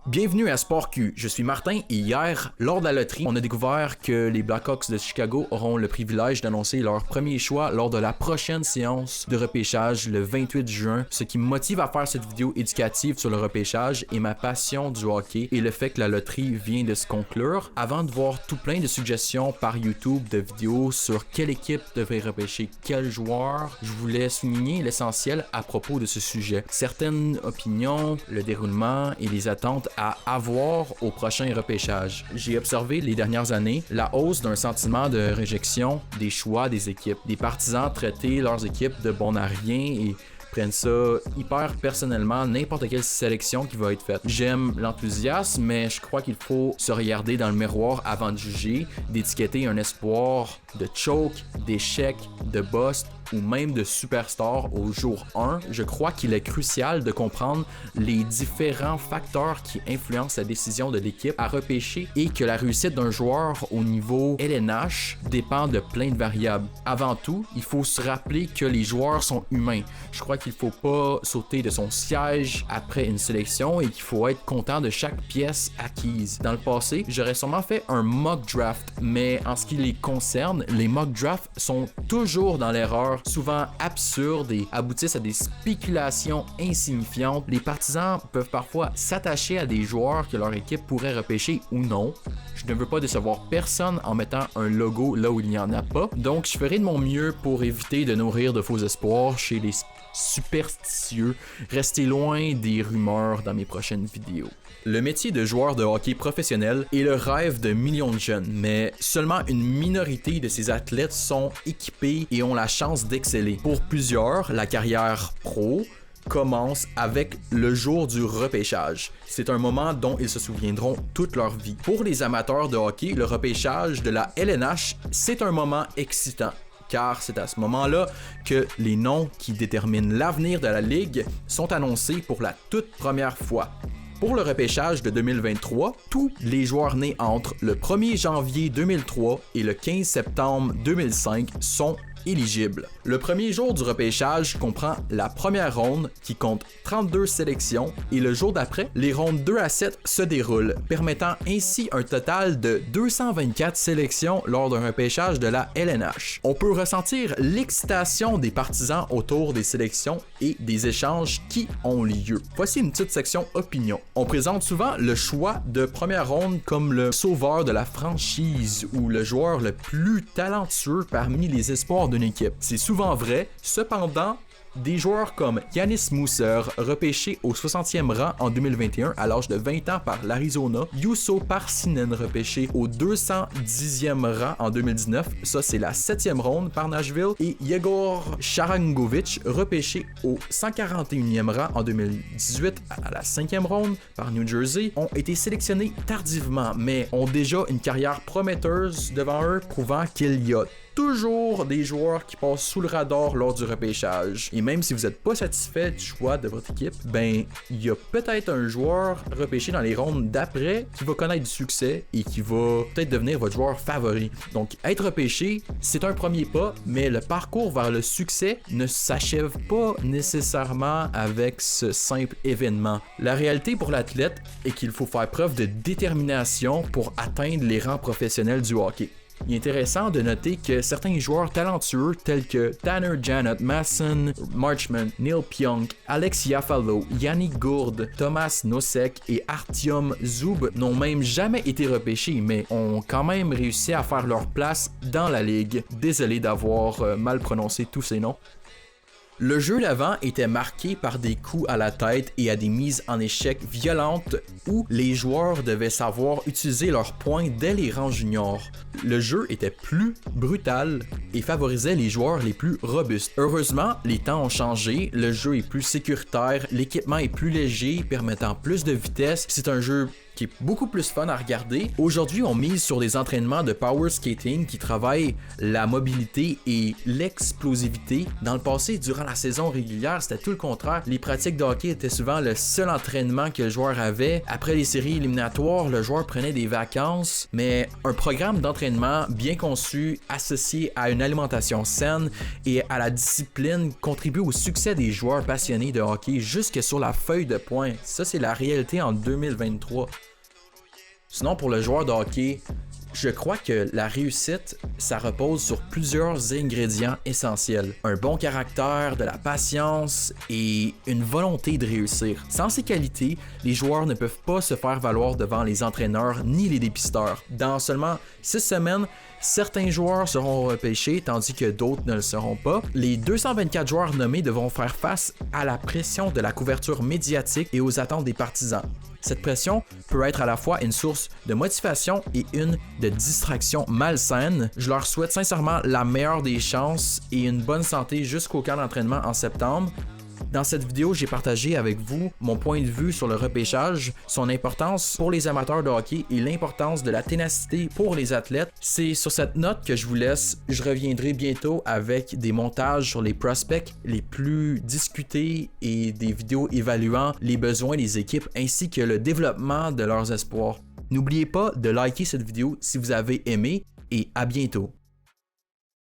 Bienvenue à Sport Q, je suis Martin et hier, lors de la loterie, on a découvert que les Blackhawks de Chicago auront le privilège d'annoncer leur premier choix lors de la prochaine séance de repêchage le 28 juin. Ce qui me motive à faire cette vidéo éducative sur le repêchage est ma passion du hockey et le fait que la loterie vient de se conclure. Avant de voir tout plein de suggestions par YouTube de vidéos sur quelle équipe devrait repêcher quel joueur, je voulais souligner l'essentiel à propos de ce sujet. Certaines opinions, le déroulement et les attentes à avoir au prochain repêchage. J'ai observé les dernières années la hausse d'un sentiment de réjection des choix des équipes. Des partisans traiter leurs équipes de bon à rien et prennent ça hyper personnellement, n'importe quelle sélection qui va être faite. J'aime l'enthousiasme, mais je crois qu'il faut se regarder dans le miroir avant de juger, d'étiqueter un espoir de choke, d'échec, de bust ou même de superstar au jour 1. Je crois qu'il est crucial de comprendre les différents facteurs qui influencent la décision de l'équipe à repêcher et que la réussite d'un joueur au niveau LNH dépend de plein de variables. Avant tout, il faut se rappeler que les joueurs sont humains. Je crois qu'il faut pas sauter de son siège après une sélection et qu'il faut être content de chaque pièce acquise. Dans le passé, j'aurais sûrement fait un mock draft, mais en ce qui les concerne, les mock drafts sont toujours dans l'erreur, souvent absurdes et aboutissent à des spéculations insignifiantes. Les partisans peuvent parfois s'attacher à des joueurs que leur équipe pourrait repêcher ou non. Je ne veux pas décevoir personne en mettant un logo là où il n'y en a pas, donc je ferai de mon mieux pour éviter de nourrir de faux espoirs chez les superstitieux. Restez loin des rumeurs dans mes prochaines vidéos. Le métier de joueur de hockey professionnel est le rêve de millions de jeunes, mais seulement une minorité de ces athlètes sont équipés et ont la chance d'exceller. Pour plusieurs, la carrière pro commence avec le jour du repêchage. C'est un moment dont ils se souviendront toute leur vie. Pour les amateurs de hockey, le repêchage de la LNH, c'est un moment excitant, car c'est à ce moment-là que les noms qui déterminent l'avenir de la ligue sont annoncés pour la toute première fois. Pour le repêchage de 2023, tous les joueurs nés entre le 1er janvier 2003 et le 15 septembre 2005 sont éligibles. Le premier jour du repêchage comprend la première ronde qui compte 32 sélections et le jour d'après, les rondes 2 à 7 se déroulent, permettant ainsi un total de 224 sélections lors d'un repêchage de la LNH. On peut ressentir l'excitation des partisans autour des sélections et des échanges qui ont lieu. Voici une petite section opinion. On présente souvent le choix de première ronde comme le sauveur de la franchise ou le joueur le plus talentueux parmi les espoirs d'une équipe. C'est souvent vrai, cependant, des joueurs comme Janis Musser, repêché au 60e rang en 2021 à l'âge de 20 ans par l'Arizona, Juuso Parsinen, repêché au 210e rang en 2019, ça c'est la 7e ronde par Nashville, et Yegor Sharangovich, repêché au 141e rang en 2018 à la 5e ronde par New Jersey, ont été sélectionnés tardivement, mais ont déjà une carrière prometteuse devant eux, prouvant qu'il y a toujours des joueurs qui passent sous le radar lors du repêchage. Et même si vous n'êtes pas satisfait du choix de votre équipe, ben, il y a peut-être un joueur repêché dans les rondes d'après qui va connaître du succès et qui va peut-être devenir votre joueur favori. Donc, être repêché, c'est un premier pas, mais le parcours vers le succès ne s'achève pas nécessairement avec ce simple événement. La réalité pour l'athlète est qu'il faut faire preuve de détermination pour atteindre les rangs professionnels du hockey. Il est intéressant de noter que certains joueurs talentueux tels que Tanner Janot, Masson Marchment, Neil Pionk, Alex Iafallo, Yannick Gourde, Thomas Nosek et Artyom Zub n'ont même jamais été repêchés, mais ont quand même réussi à faire leur place dans la ligue. Désolé d'avoir mal prononcé tous ces noms. Le jeu d'avant était marqué par des coups à la tête et à des mises en échec violentes où les joueurs devaient savoir utiliser leurs points dès les rangs juniors. Le jeu était plus brutal et favorisait les joueurs les plus robustes. Heureusement, les temps ont changé, le jeu est plus sécuritaire, l'équipement est plus léger, permettant plus de vitesse. C'est un jeu qui est beaucoup plus fun à regarder. Aujourd'hui, on mise sur des entraînements de power skating qui travaillent la mobilité et l'explosivité. Dans le passé, durant la saison régulière, c'était tout le contraire. Les pratiques de hockey étaient souvent le seul entraînement que le joueur avait. Après les séries éliminatoires, le joueur prenait des vacances, mais un programme d'entraînement bien conçu, associé à une alimentation saine et à la discipline contribue au succès des joueurs passionnés de hockey jusque sur la feuille de poing. Ça, c'est la réalité en 2023. Sinon, pour le joueur de hockey, je crois que la réussite, ça repose sur plusieurs ingrédients essentiels. Un bon caractère, de la patience et une volonté de réussir. Sans ces qualités, les joueurs ne peuvent pas se faire valoir devant les entraîneurs ni les dépisteurs. Dans seulement 6 semaines, certains joueurs seront repêchés tandis que d'autres ne le seront pas. Les 224 joueurs nommés devront faire face à la pression de la couverture médiatique et aux attentes des partisans. Cette pression peut être à la fois une source de motivation et une de distraction malsaine. Je leur souhaite sincèrement la meilleure des chances et une bonne santé jusqu'au camp d'entraînement en septembre. Dans cette vidéo, j'ai partagé avec vous mon point de vue sur le repêchage, son importance pour les amateurs de hockey et l'importance de la ténacité pour les athlètes. C'est sur cette note que je vous laisse. Je reviendrai bientôt avec des montages sur les prospects les plus discutés et des vidéos évaluant les besoins des équipes ainsi que le développement de leurs espoirs. N'oubliez pas de liker cette vidéo si vous avez aimé et à bientôt.